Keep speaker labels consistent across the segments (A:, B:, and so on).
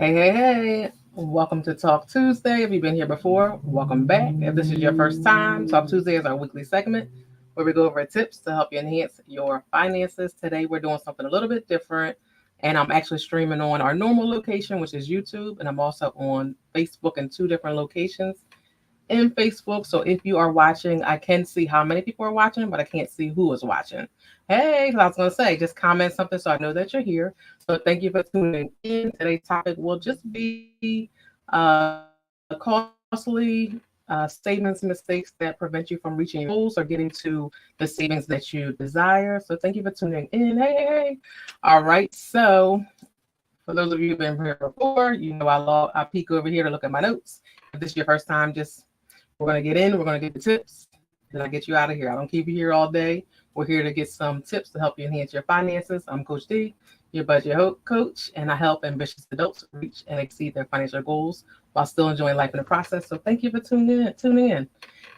A: Hey. Welcome to Talk Tuesday. If you've been here before, welcome back. If this is your first time, Talk Tuesday is our weekly segment where we go over tips to help you enhance your finances. Today, we're doing something a little bit different, and I'm actually streaming on our normal location, which is YouTube, and I'm also on Facebook in two different locations in Facebook. So if you are watching, I can see how many people are watching, but I can't see who is watching. Hey, I was going to say, just comment something so I know that you're here. So thank you for tuning in. Today's topic will just be costly savings mistakes that prevent you from reaching your goals or getting to the savings that you desire. So thank you for tuning in. Hey. All right. So for those of you who've been here before, I peek over here to look at my notes. If this is your first time, just we're going to get in, we're going to get the tips, then I get you out of here. I don't keep you here all day. We're here to get some tips to help you enhance your finances. I'm Coach D, your budget coach, and I help ambitious adults reach and exceed their financial goals while still enjoying life in the process. So thank you for tuning in.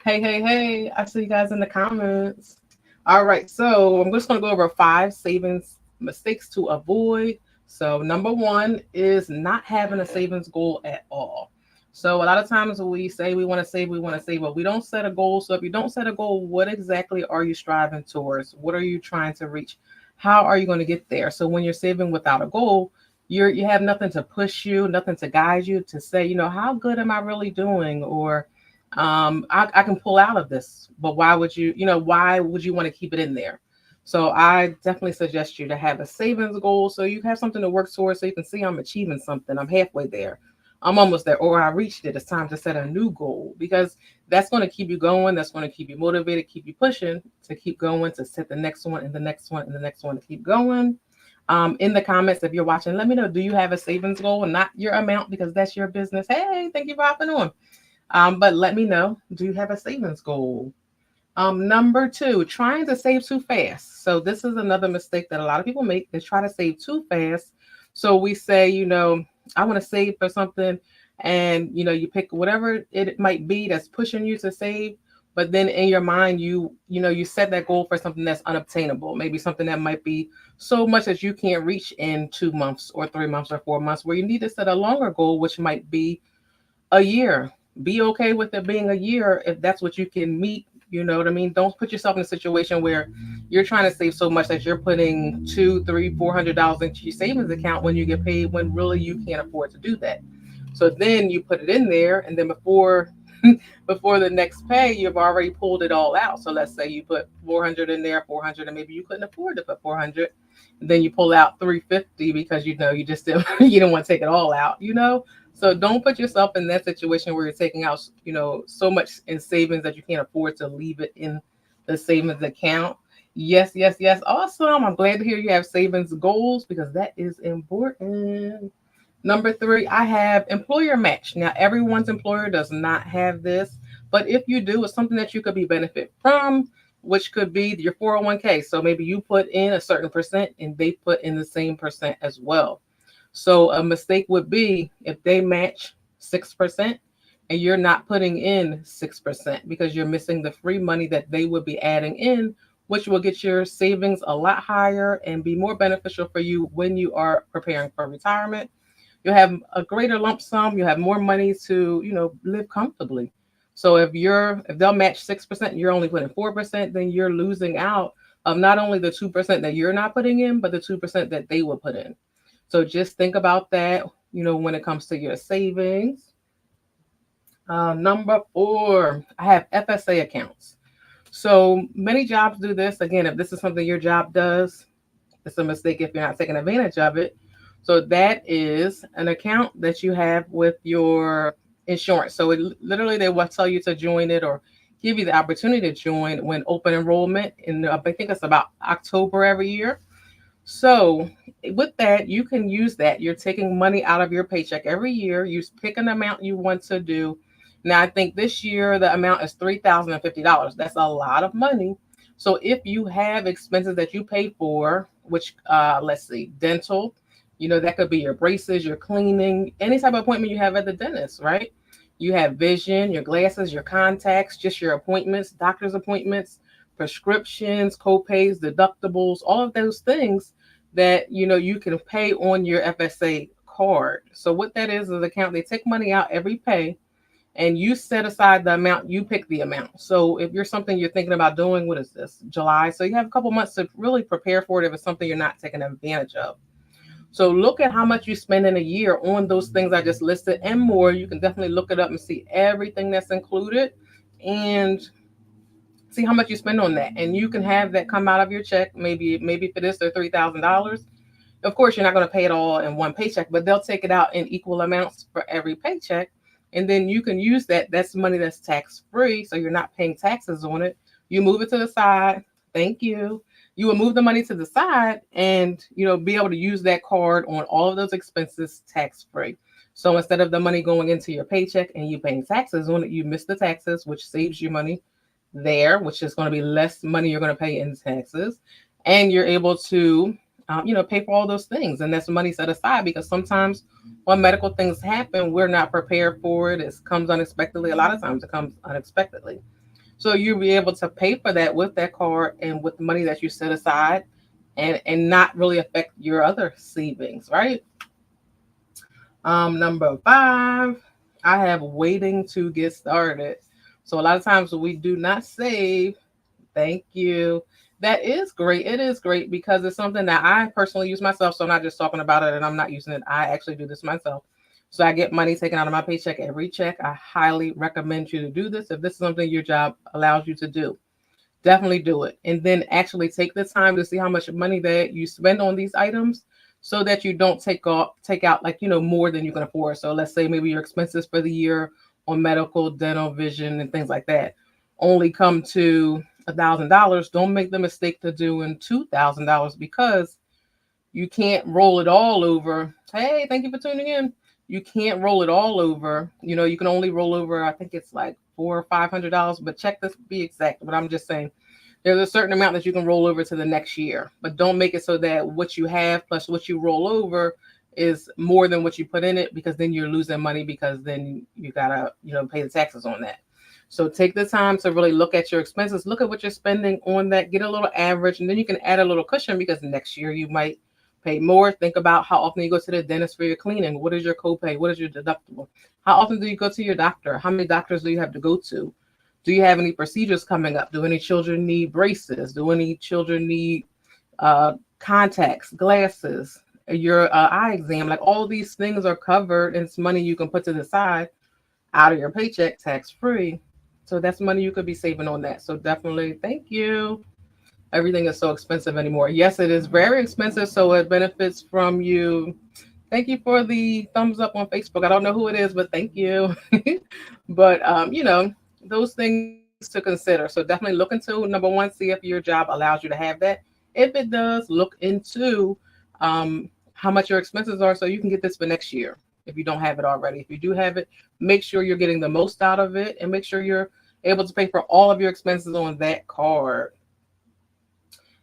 A: Hey. I see you guys in the comments. All right, so I'm just going to go over 5 savings mistakes to avoid. So number one is not having a savings goal at all. So a lot of times we say we want to save, but we don't set a goal. So if you don't set a goal, what exactly are you striving towards? What are you trying to reach? How are you going to get there? So when you're saving without a goal, you have nothing to push you, nothing to guide you to say, how good am I really doing? Or I can pull out of this, but why would you want to keep it in there? So I definitely suggest you to have a savings goal so you have something to work towards so you can see I'm achieving something. I'm halfway there. I'm almost there, or I reached it. It's time to set a new goal because that's going to keep you going. That's going to keep you motivated, keep you pushing to keep going, to set the next one and the next one and the next one to keep going. In the comments, if you're watching, let me know, do you have a savings goal and not your amount because that's your business? Hey, thank you for hopping on. But let me know, do you have a savings goal? Number 2, trying to save too fast. So this is another mistake that a lot of people make. They try to save too fast. So we say, I want to save for something, and you pick whatever it might be that's pushing you to save. But then in your mind, you set that goal for something that's unobtainable. Maybe something that might be so much that you can't reach in 2 months or 3 months or 4 months, where you need to set a longer goal, which might be a year. Be okay with it being a year if that's what you can meet. You know what I mean? Don't put yourself in a situation where you're trying to save so much that you're putting $200, $300, $400 into your savings account when you get paid, when really you can't afford to do that. So then you put it in there, and then before before the next pay, you've already pulled it all out. So let's say you put 400 in there, 400, and maybe you couldn't afford to put 400. And then you pull out 350 because you just didn't you didn't want to take it all out. So don't put yourself in that situation where you're taking out, so much in savings that you can't afford to leave it in the savings account. Yes. Awesome. I'm glad to hear you have savings goals because that is important. Number 3, I have employer match. Now, everyone's employer does not have this, but if you do, it's something that you could be benefit from, which could be your 401k. So maybe you put in a certain percent and they put in the same percent as well. So a mistake would be if they match 6% and you're not putting in 6% because you're missing the free money that they would be adding in, which will get your savings a lot higher and be more beneficial for you when you are preparing for retirement. You'll have a greater lump sum. You'll have more money to, live comfortably. So if they'll match 6% and you're only putting 4%, then you're losing out of not only the 2% that you're not putting in, but the 2% that they will put in. So just think about that, when it comes to your savings. Number 4, I have FSA accounts. So many jobs do this. Again, if this is something your job does, it's a mistake if you're not taking advantage of it. So that is an account that you have with your insurance. So literally they will tell you to join it or give you the opportunity to join when open enrollment. And I think it's about October every year. So with that, you can use that. You're taking money out of your paycheck every year. You pick an amount you want to do. Now, I think this year the amount is $3,050. That's a lot of money. So if you have expenses that you pay for, which let's see, dental, that could be your braces, your cleaning, any type of appointment you have at the dentist, right? You have vision, your glasses, your contacts, just your appointments, doctor's appointments, prescriptions, co-pays, deductibles, all of those things that you can pay on your FSA card. So what that is an account. They take money out every pay, and you set aside the amount. You pick the amount. So if you're something you're thinking about doing, what is this, July? So you have a couple months to really prepare for it if it's something you're not taking advantage of. So look at how much you spend in a year on those things I just listed and more. You can definitely look it up and see everything that's included and see how much you spend on that. And you can have that come out of your check. Maybe for this they're $3,000. Of course, you're not going to pay it all in one paycheck, but they'll take it out in equal amounts for every paycheck. And then you can use that. That's money that's tax free. So you're not paying taxes on it. You move it to the side. Thank you. You will move the money to the side and, be able to use that card on all of those expenses tax free. So instead of the money going into your paycheck and you paying taxes on it, you miss the taxes, which saves you money there, which is going to be less money you're going to pay in taxes. And you're able to pay for all those things. And that's money set aside because sometimes when medical things happen, we're not prepared for it. It comes unexpectedly. A lot of times it comes unexpectedly. So you'll be able to pay for that with that card and with the money that you set aside and not really affect your other savings, right? Number 5, I have waiting to get started. So a lot of times we do not save. Thank you. That is great. It is great because it's something that I personally use myself. So I'm not just talking about it and I'm not using it. I actually do this myself. So I get money taken out of my paycheck every check. I highly recommend you to do this. If this is something your job allows you to do, definitely do it. And then actually take the time to see how much money that you spend on these items so that you don't take out more than you can afford. So let's say maybe your expenses for the year on medical, dental, vision, and things like that only come to $1,000. Don't make the mistake to doing $2,000 because you can't roll it all over. Hey, thank you for tuning in. You can't roll it all over. You can only roll over, I think it's like $400 or $500, but check this to be exact. But I'm just saying there's a certain amount that you can roll over to the next year, but don't make it so that what you have plus what you roll over is more than what you put in it, because then you're losing money because then you gotta, pay the taxes on that. So take the time to really look at your expenses, look at what you're spending on that, get a little average, and then you can add a little cushion because next year you might pay more. Think about how often you go to the dentist for your cleaning. What is your copay? What is your deductible? How often do you go to your doctor? How many doctors do you have to go to? Do you have any procedures coming up? Do any children need braces? Do any children need contacts, glasses, your eye exam? Like all these things are covered, and it's money you can put to the side out of your paycheck tax free. So that's money you could be saving on that. So definitely, thank you. Everything is so expensive anymore. Yes, it is very expensive. So it benefits from you. Thank you for the thumbs up on Facebook. I don't know who it is, but thank you. But, those things to consider. So definitely look into, number one, see if your job allows you to have that. If it does, look into how much your expenses are so you can get this for next year if you don't have it already. If you do have it, make sure you're getting the most out of it and make sure you're able to pay for all of your expenses on that card.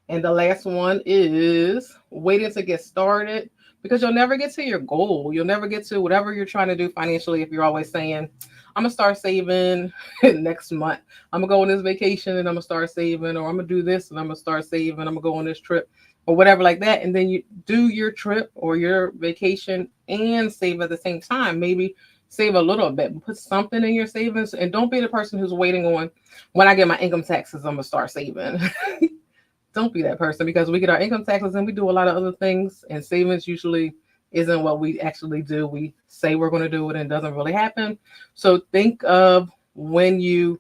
A: And the last one is waiting to get started because you'll never get to your goal. You'll never get to whatever you're trying to do financially if you're always saying, I'm going to start saving next month. I'm going to go on this vacation and I'm going to start saving, or I'm going to do this and I'm going to start saving. I'm going to go on this trip or whatever like that. And then you do your trip or your vacation and save at the same time. Maybe save a little bit, put something in your savings, and don't be the person who's waiting on when I get my income taxes, I'm going to start saving. Don't be that person because we get our income taxes and we do a lot of other things, and savings usually isn't what we actually do. We say we're going to do it and it doesn't really happen. So think of when you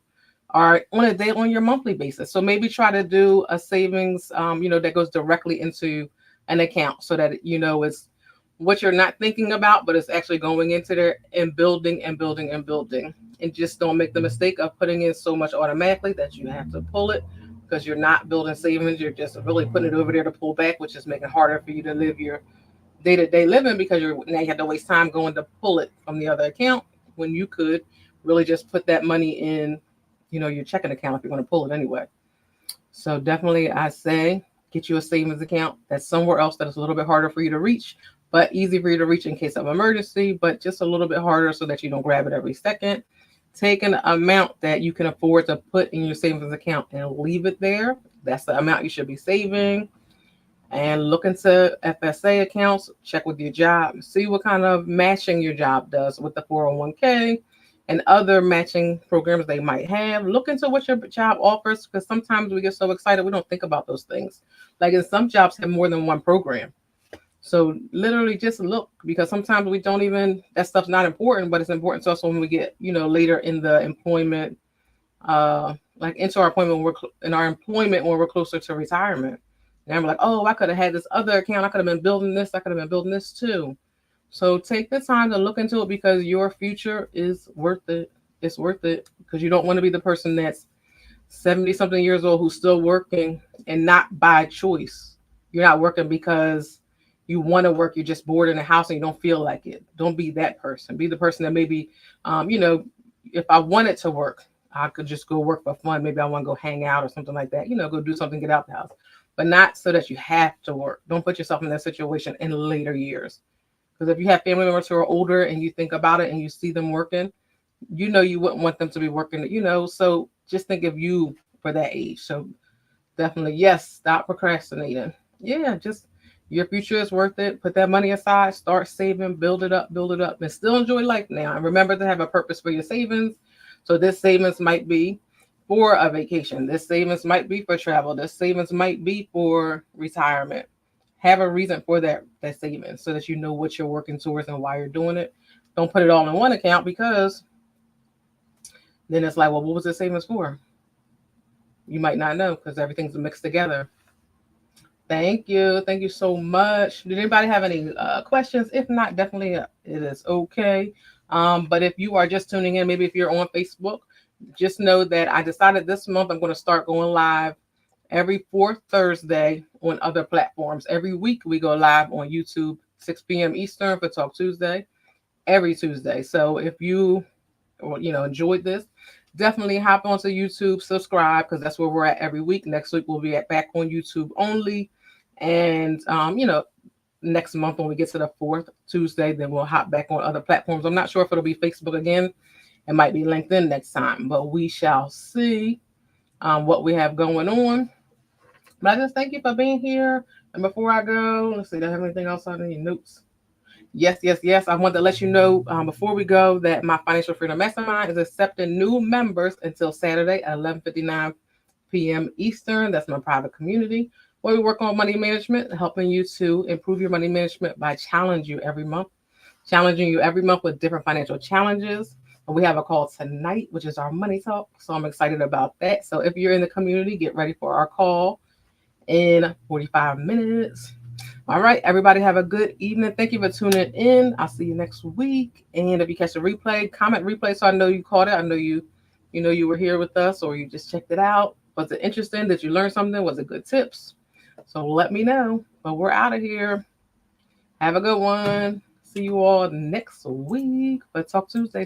A: are on a day on your monthly basis. So maybe try to do a savings, that goes directly into an account so that, it's what you're not thinking about, but it's actually going into there and building and building and building. And just don't make the mistake of putting in so much automatically that you have to pull it, because you're not building savings. You're just really putting it over there to pull back, which is making it harder for you to live your day-to-day living because now you have to waste time going to pull it from the other account when you could really just put that money in, your checking account if you're going to pull it anyway. So definitely I say get you a savings account that's somewhere else that is a little bit harder for you to reach, but easy for you to reach in case of emergency, but just a little bit harder so that you don't grab it every second. Take an amount that you can afford to put in your savings account and leave it there. That's the amount you should be saving. and look into FSA accounts, check with your job, see what kind of matching your job does with the 401k and other matching programs they might have. Look into what your job offers because sometimes we get so excited we don't think about those things. Like in some jobs have more than one program. So literally just look because sometimes we don't even that stuff's not important, but it's important to us when we get, later in the employment like into our appointment when in our employment when we're closer to retirement. And I'm like, oh, I could have had this other account. I could have been building this. I could have been building this too. So take the time to look into it because your future is worth it. It's worth it because you don't want to be the person that's 70 something years old who's still working and not by choice. You're not working because you want to work. You're just bored in the house and you don't feel like it. Don't be that person. Be the person that maybe, if I wanted to work, I could just go work for fun. Maybe I want to go hang out or something like that. Go do something, get out the house, but not so that you have to work. Don't put yourself in that situation in later years. Because if you have family members who are older and you think about it and you see them working, you wouldn't want them to be working, so just think of you for that age. So definitely, yes, stop procrastinating. Yeah, just your future is worth it. Put that money aside, start saving, build it up, and still enjoy life now. And remember to have a purpose for your savings. So this savings might be for a vacation. This savings might be for travel. This savings might be for retirement. Have a reason for that savings so that you know what you're working towards and why you're doing it. Don't put it all in one account because then it's like, well, what was the savings for? You might not know because everything's mixed together. Thank you. Thank you so much. Did anybody have any questions? If not, definitely it is okay. But if you are just tuning in, maybe if you're on Facebook, just know that I decided this month I'm going to start going live every fourth Thursday on other platforms. Every week we go live on YouTube, 6 p.m. Eastern for Talk Tuesday, every Tuesday. So if you enjoyed this, definitely hop onto YouTube, subscribe because that's where we're at every week. Next week we'll be back on YouTube only, and next month when we get to the fourth Tuesday, then we'll hop back on other platforms. I'm not sure if it'll be Facebook again. It might be LinkedIn next time, but we shall see what we have going on. But I just thank you for being here. And before I go, let's see, do I have anything else on any notes? Yes, yes, yes. I want to let you know before we go that my Financial Freedom Mastermind is accepting new members until Saturday at 11:59 p.m. Eastern. That's my private community where we work on money management, helping you to improve your money management by challenging you every month with different financial challenges. And we have a call tonight, which is our money talk. So I'm excited about that. So if you're in the community, get ready for our call in 45 minutes. All right, everybody have a good evening. Thank you for tuning in. I'll see you next week. And if you catch a replay, comment replay so I know you caught it. I know you were here with us or you just checked it out. Was it interesting? Did you learn something? Was it good tips? So let me know. But we're out of here. Have a good one. See you all next week for Talk Tuesday.